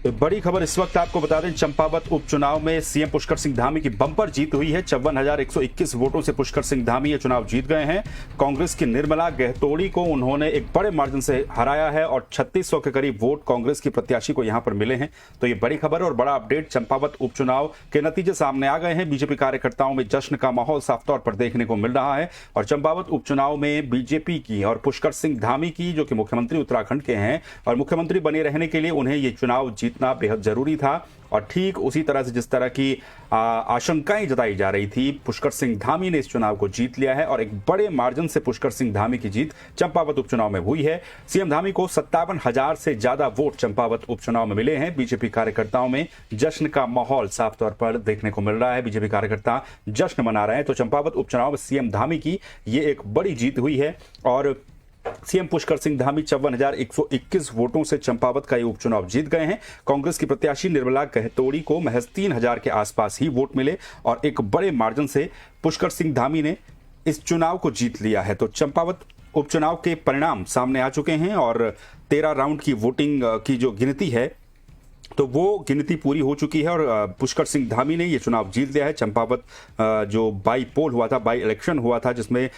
तो बड़ी खबर इस वक्त आपको बता दें, चंपावत उपचुनाव में सीएम पुष्कर सिंह धामी की बंपर जीत हुई है। 54,121 वोटों से पुष्कर सिंह धामी ये चुनाव जीत गए हैं। कांग्रेस की निर्मला गहतोड़ी को उन्होंने एक बड़े मार्जिन से हराया है और 3600 के करीब वोट कांग्रेस की प्रत्याशी को यहां पर मिले हैं। तो ये बड़ी खबर और बड़ा अपडेट, चंपावत उपचुनाव के नतीजे सामने आ गए हैं। बीजेपी कार्यकर्ताओं में जश्न का माहौल साफ तौर पर देखने को मिल रहा है और चंपावत उपचुनाव में बीजेपी की और पुष्कर सिंह धामी की, जो कि मुख्यमंत्री उत्तराखंड के हैं और मुख्यमंत्री बने रहने के लिए उन्हें ये चुनाव जीतना बेहद जरूरी था। और ठीक उसी तरह से जिस तरह की आशंकाएं जताई जा रही थी, पुष्कर सिंह धामी ने इस चुनाव को जीत लिया है और एक बड़े मार्जिन से पुष्कर सिंह धामी की जीत चंपावत उपचुनाव में हुई है। सीएम धामी को 57,000 से ज्यादा वोट चंपावत उपचुनाव में मिले हैं। बीजेपी कार्यकर्ताओं में जश्न का माहौल साफ तौर पर देखने को मिल रहा है। बीजेपी कार्यकर्ता जश्न मना रहे हैं। तो चंपावत उपचुनाव में सीएम धामी की ये एक बड़ी जीत हुई है और सीएम पुष्कर सिंह धामी 54,121 वोटों से चंपावत का ये उपचुनाव जीत गए हैं। कांग्रेस की प्रत्याशी निर्मला गहतोड़ी को महज 3,000 के आसपास ही वोट मिले और एक बड़े मार्जिन से पुष्कर सिंह धामी ने इस चुनाव को जीत लिया है। तो चंपावत उपचुनाव के परिणाम सामने आ चुके हैं और 13 राउंड की वोटिंग की जो गिनती है तो वो गिनती पूरी हो चुकी है और पुष्कर सिंह धामी ने ये चुनाव जीत लिया है। चंपावत जो बाई पोल हुआ था, बाई इलेक्शन हुआ था, जिसमें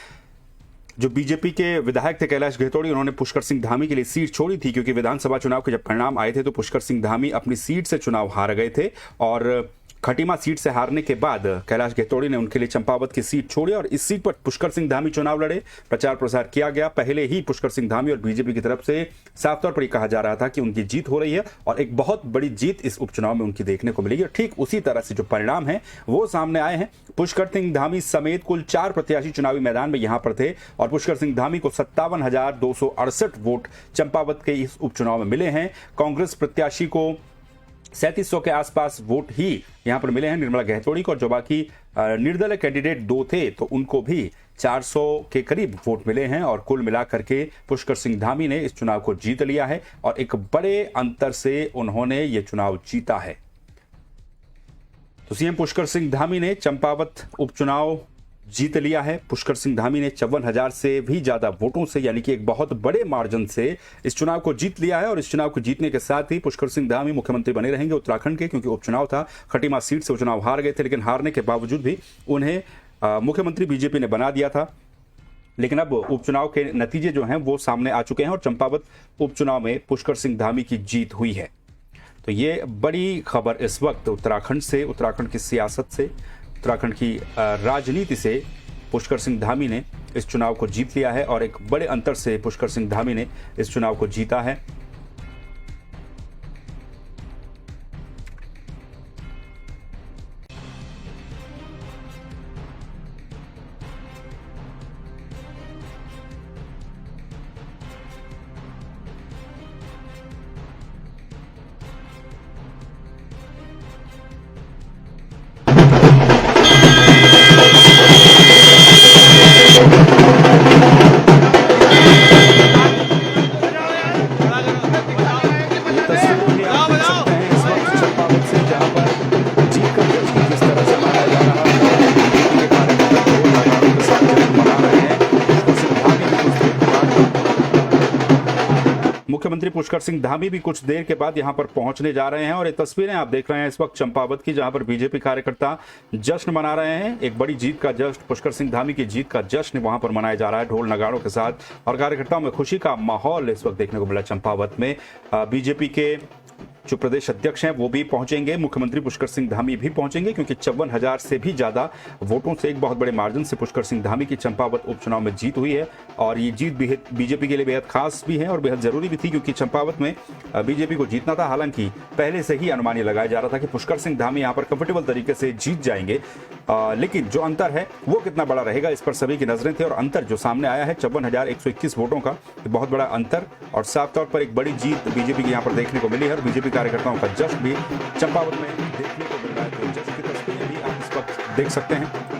जो बीजेपी के विधायक थे कैलाश गहतोड़ी, उन्होंने पुष्कर सिंह धामी के लिए सीट छोड़ी थी क्योंकि विधानसभा चुनाव के जब परिणाम आए थे तो पुष्कर सिंह धामी अपनी सीट से चुनाव हार गए थे और खटीमा सीट से हारने के बाद कैलाश गहतोड़ी ने उनके लिए चंपावत की सीट छोड़ी और इस सीट पर पुष्कर सिंह धामी चुनाव लड़े। प्रचार प्रसार किया गया। पहले ही पुष्कर सिंह धामी और बीजेपी की तरफ से साफ तौर पर यह कहा जा रहा था कि उनकी जीत हो रही है और एक बहुत बड़ी जीत इस उपचुनाव में उनकी देखने को मिलेगी। और ठीक उसी तरह से जो परिणाम है वो सामने आए हैं। पुष्कर सिंह धामी समेत कुल 4 प्रत्याशी चुनावी मैदान में यहां पर थे और पुष्कर सिंह धामी को 57,268 वोट चंपावत के इस उपचुनाव में मिले हैं। कांग्रेस प्रत्याशी को 3700 के आसपास वोट ही यहां पर मिले हैं निर्मला गहतोड़ी को, और जो बाकी निर्दलीय कैंडिडेट 2 थे तो उनको भी 400 के करीब वोट मिले हैं और कुल मिलाकर के पुष्कर सिंह धामी ने इस चुनाव को जीत लिया है और एक बड़े अंतर से उन्होंने ये चुनाव जीता है। तो सीएम पुष्कर सिंह धामी ने चंपावत उपचुनाव जीत लिया है। पुष्कर सिंह धामी ने 54,000 से भी ज्यादा वोटों से, यानी कि एक बहुत बड़े मार्जिन से इस चुनाव को जीत लिया है और इस चुनाव को जीतने के साथ ही पुष्कर सिंह धामी मुख्यमंत्री बने रहेंगे उत्तराखंड के, क्योंकि उपचुनाव था। खटीमा सीट से चुनाव हार गए थे, लेकिन हारने के बावजूद भी उन्हें मुख्यमंत्री बीजेपी ने बना दिया था। लेकिन अब उपचुनाव के नतीजे जो हैं वो सामने आ चुके हैं और चंपावत उपचुनाव में पुष्कर सिंह धामी की जीत हुई है। तो ये बड़ी खबर इस वक्त उत्तराखंड से, उत्तराखंड की सियासत से, उत्तराखंड की राजनीति से पुष्कर सिंह धामी ने इस चुनाव को जीत लिया है और एक बड़े अंतर से पुष्कर सिंह धामी ने इस चुनाव को जीता है। मुख्यमंत्री पुष्कर सिंह धामी भी कुछ देर के बाद यहां पर पहुंचने जा रहे हैं और ये तस्वीरें आप देख रहे हैं इस वक्त चंपावत की, जहां पर बीजेपी कार्यकर्ता जश्न मना रहे हैं। एक बड़ी जीत का जश्न, पुष्कर सिंह धामी की जीत का जश्न वहां पर मनाया जा रहा है ढोल नगाड़ों के साथ और कार्यकर्ताओं में खुशी का माहौल इस वक्त देखने को मिला। चंपावत में बीजेपी के जो प्रदेश अध्यक्ष हैं वो भी पहुंचेंगे, मुख्यमंत्री पुष्कर सिंह धामी भी पहुंचेंगे, क्योंकि 54,000 से भी ज्यादा वोटों से एक बहुत बड़े मार्जिन से पुष्कर सिंह धामी की चंपावत उपचुनाव में जीत हुई है और ये जीत बीजेपी के लिए बेहद खास भी है और बेहद जरूरी भी थी, क्योंकि चंपावत में बीजेपी को जीतना था। हालांकि पहले से ही अनुमान लगाया जा रहा था कि पुष्कर सिंह धामी यहाँ पर कंफर्टेबल तरीके से जीत जाएंगे, लेकिन जो अंतर है वो कितना बड़ा रहेगा इस पर सभी की नजरें थी और अंतर जो सामने आया है 54,121 वोटों का, बहुत बड़ा अंतर और साफ तौर पर एक बड़ी जीत बीजेपी की यहाँ पर देखने को मिली है और बीजेपी कार्यकर्ताओं का जश्न भी चंपावत में देखने को मिल रहा है। तो जश्न की तस्वीरें भी आप इस वक्त देख सकते हैं।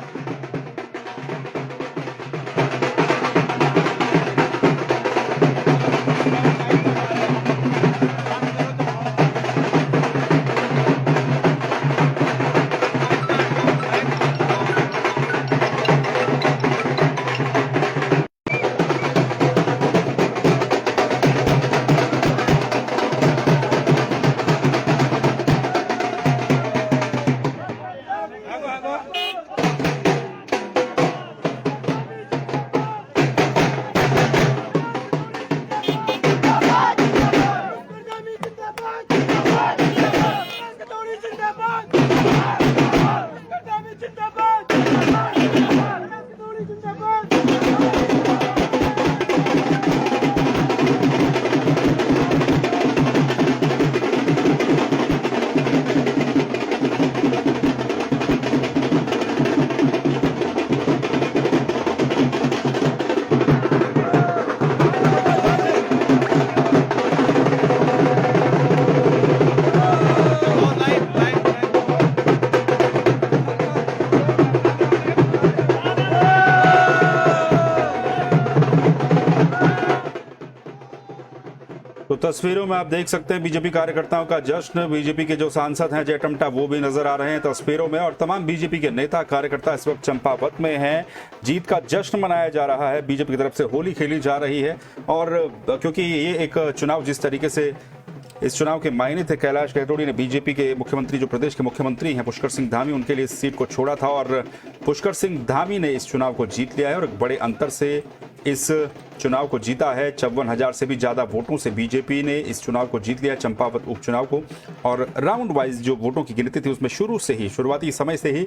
तो तस्वीरों में आप देख सकते हैं बीजेपी कार्यकर्ताओं का जश्न। बीजेपी के जो सांसद हैं जय टम्टा वो भी नजर आ रहे हैं तस्वीरों में, और तमाम बीजेपी के नेता कार्यकर्ता इस वक्त चंपावत में हैं। जीत का जश्न मनाया जा रहा है, बीजेपी की तरफ से होली खेली जा रही है। और क्योंकि ये एक चुनाव जिस तरीके से इस चुनाव के मायने थे, कैलाश गहतोड़ी ने बीजेपी के मुख्यमंत्री जो प्रदेश के मुख्यमंत्री हैं पुष्कर सिंह धामी, उनके लिए इस सीट को छोड़ा था और पुष्कर सिंह धामी ने इस चुनाव को जीत लिया है और एक बड़े अंतर से इस चुनाव को जीता है। 54,000 से भी ज्यादा वोटों से बीजेपी ने इस चुनाव को जीत लिया, चंपावत उपचुनाव को। और राउंड वाइज जो वोटों की गिनती थी उसमें शुरुआती समय से ही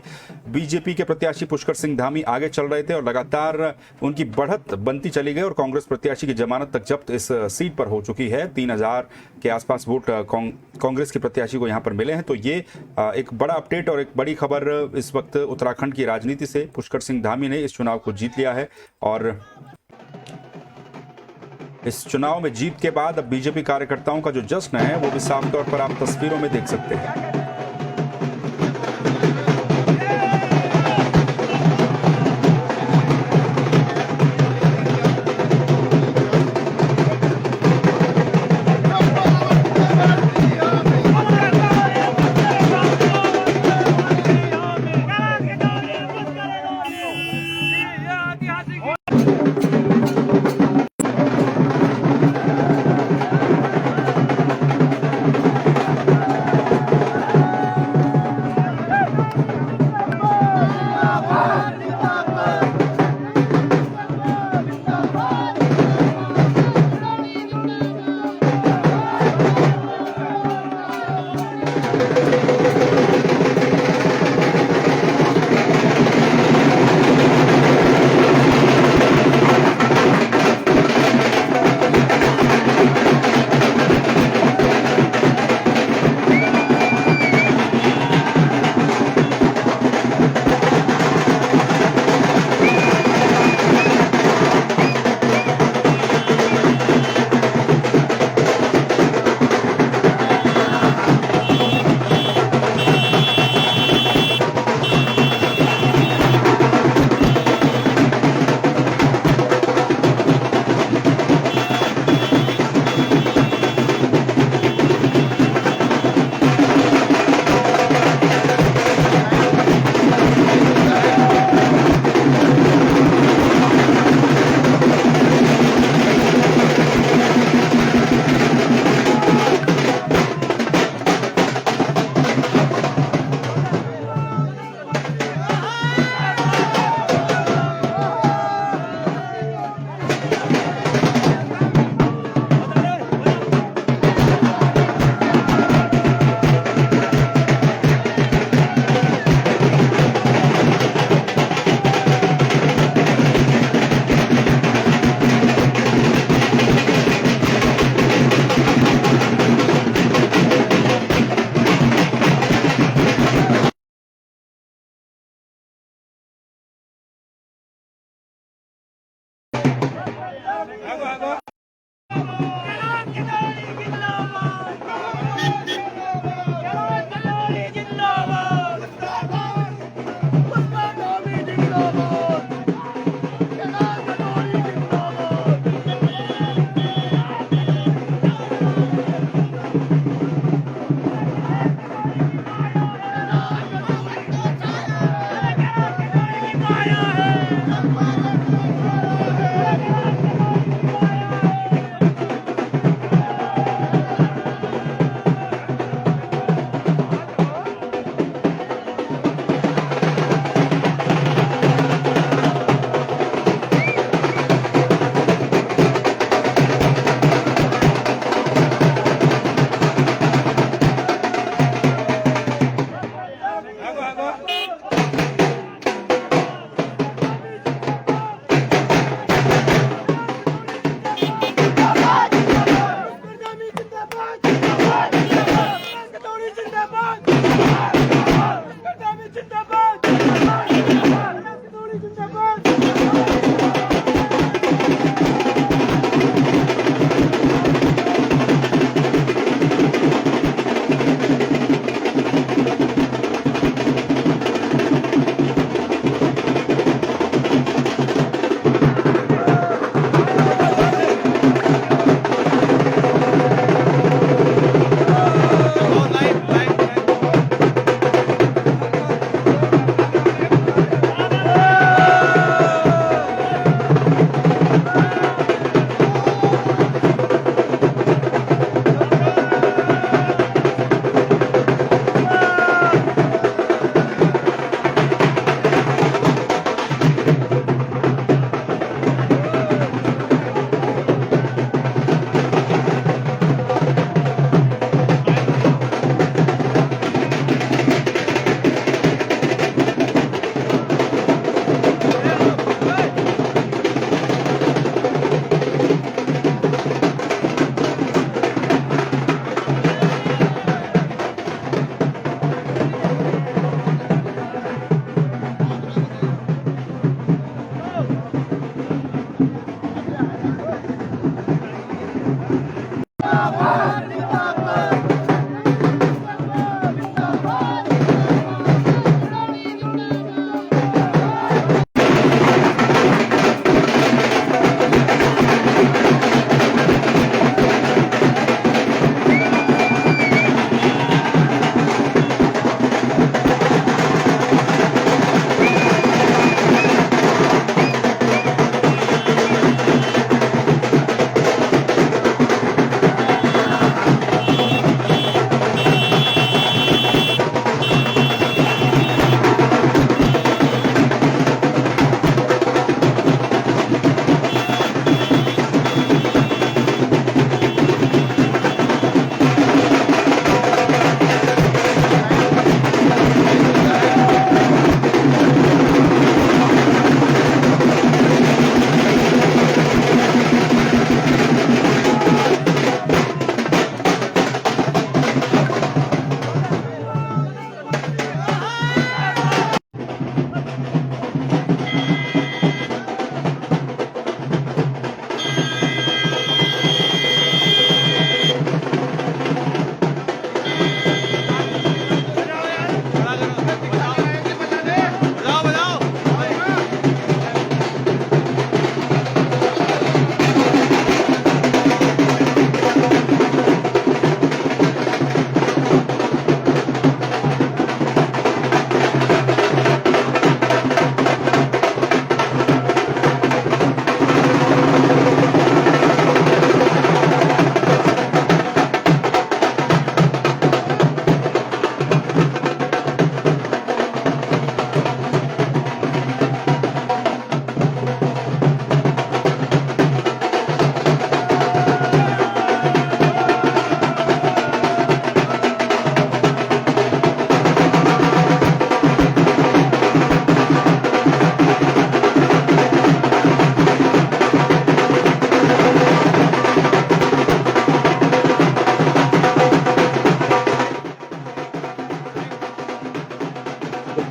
बीजेपी के प्रत्याशी पुष्कर सिंह धामी आगे चल रहे थे और लगातार उनकी बढ़त बनती चली गई और कांग्रेस प्रत्याशी की जमानत तक जब्त इस सीट पर हो चुकी है। 3,000 के आसपास वोट कांग्रेस के प्रत्याशी को यहाँ पर मिले हैं। तो ये एक बड़ा अपडेट और एक बड़ी खबर इस वक्त उत्तराखंड की राजनीति से। पुष्कर सिंह धामी ने इस चुनाव को जीत लिया है और इस चुनाव में जीत के बाद अब बीजेपी कार्यकर्ताओं का जो जश्न है वो भी साफ तौर पर आप तस्वीरों में देख सकते हैं।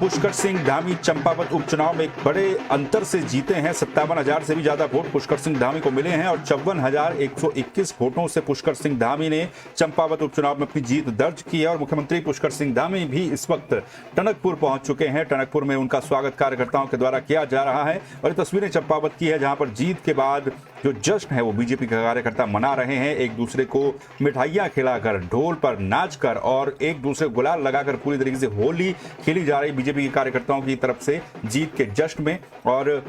पुष्कर सिंह धामी चंपावत उपचुनाव में एक बड़े अंतर से जीते हैं। 57,000 से भी ज्यादा वोट पुष्कर सिंह धामी को मिले हैं और 54,121 वोटों से पुष्कर सिंह धामी ने चंपावत उपचुनाव में अपनी जीत दर्ज की है। और मुख्यमंत्री पुष्कर सिंह धामी भी इस वक्त टनकपुर पहुंच चुके हैं। टनकपुर में उनका स्वागत कार्यकर्ताओं के द्वारा किया जा रहा है और ये तस्वीरें चंपावत की है, जहां पर जीत के बाद जो जश्न है वो बीजेपी के कार्यकर्ता मना रहे हैं। एक दूसरे को मिठाइयां खिलाकर, ढोल पर नाचकर और एक दूसरे को गुलाल लगाकर पूरी तरीके से होली खेली जा रही बीजेपी के कार्यकर्ताओं की तरफ से जीत के जश्न में। और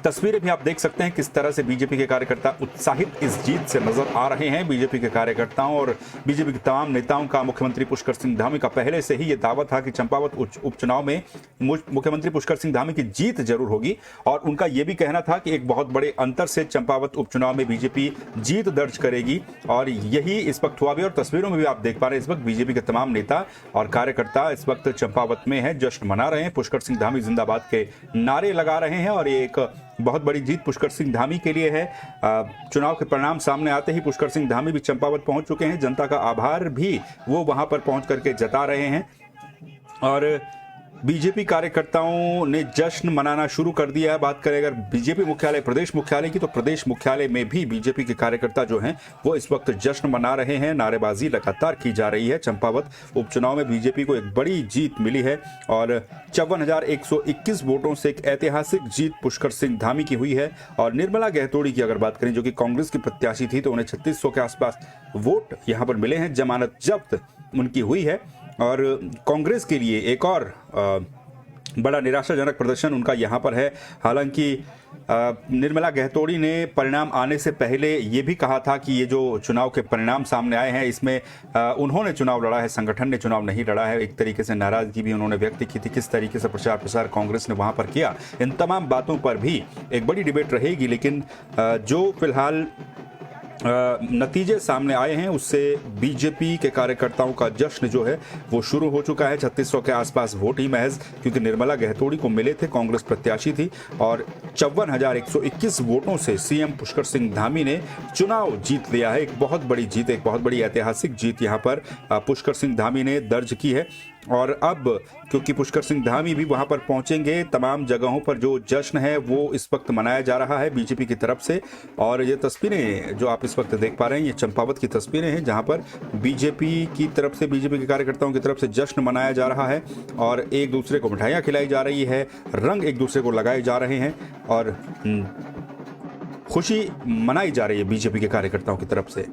तस्वीरें भी आप देख सकते हैं किस तरह से बीजेपी के कार्यकर्ता उत्साहित इस जीत से नजर आ रहे हैं। बीजेपी के कार्यकर्ताओं और बीजेपी के तमाम नेताओं का मुख्यमंत्री पुष्कर सिंह धामी का पहले से ही ये दावा था कि चंपावत उपचुनाव में मुख्यमंत्री पुष्कर सिंह धामी की जीत जरूर होगी। और उनका यह भी कहना था कि एक बहुत बड़े अंतर से चंपावत उपचुनाव में बीजेपी जीत दर्ज करेगी और यही इस वक्त हुआ भी। और तस्वीरों में भी आप देख पा रहे हैं इस वक्त बीजेपी के तमाम नेता और कार्यकर्ता इस वक्त चंपावत में है, जश्न मना रहे हैं। पुष्कर सिंह धामी जिंदाबाद के नारे लगा रहे हैं और ये एक बहुत बड़ी जीत पुष्कर सिंह धामी के लिए है। चुनाव के परिणाम सामने आते ही पुष्कर सिंह धामी भी चंपावत पहुंच चुके हैं। जनता का आभार भी वो वहां पर पहुंच करके जता रहे हैं और बीजेपी कार्यकर्ताओं ने जश्न मनाना शुरू कर दिया है। बात करें अगर बीजेपी मुख्यालय, प्रदेश मुख्यालय की, तो प्रदेश मुख्यालय में भी बीजेपी के कार्यकर्ता जो हैं वो इस वक्त जश्न मना रहे हैं। नारेबाजी लगातार की जा रही है। चंपावत उपचुनाव में बीजेपी को एक बड़ी जीत मिली है और 54,121 वोटों से एक ऐतिहासिक जीत पुष्कर सिंह धामी की हुई है। और निर्मला गहतोड़ी की अगर बात करें, जो कि कांग्रेस की प्रत्याशी थी, तो उन्हें 3600 के आसपास वोट यहां पर मिले हैं। जमानत जब्त उनकी हुई है और कांग्रेस के लिए एक और बड़ा निराशाजनक प्रदर्शन उनका यहां पर है। हालांकि निर्मला गहतोड़ी ने परिणाम आने से पहले ये भी कहा था कि ये जो चुनाव के परिणाम सामने आए हैं इसमें उन्होंने चुनाव लड़ा है, संगठन ने चुनाव नहीं लड़ा है। एक तरीके से नाराजगी भी उन्होंने व्यक्त की थी। किस तरीके से प्रचार प्रसार कांग्रेस ने वहां पर किया, इन तमाम बातों पर भी एक बड़ी डिबेट रहेगी। लेकिन जो फिलहाल नतीजे सामने आए हैं उससे बीजेपी के कार्यकर्ताओं का जश्न जो है वो शुरू हो चुका है। 3600 के आसपास वोट ही महज क्योंकि निर्मला गहतोड़ी को मिले थे, कांग्रेस प्रत्याशी थी, और 54,121 वोटों से सीएम पुष्कर सिंह धामी ने चुनाव जीत लिया है। एक बहुत बड़ी जीत, एक बहुत बड़ी ऐतिहासिक जीत यहां पर पुष्कर सिंह धामी ने दर्ज की है। और अब क्योंकि पुष्कर सिंह धामी भी वहां पर पहुंचेंगे, तमाम जगहों पर जो जश्न है वो इस वक्त मनाया जा रहा है बीजेपी की तरफ से। और ये तस्वीरें जो आप इस वक्त देख पा रहे हैं ये चंपावत की तस्वीरें हैं, जहां पर बीजेपी की तरफ से, बीजेपी के कार्यकर्ताओं की तरफ से जश्न मनाया जा रहा है और एक दूसरे को मिठाइयां खिलाई जा रही है, रंग एक दूसरे को लगाए जा रहे हैं और खुशी मनाई जा रही है बीजेपी के कार्यकर्ताओं की तरफ से।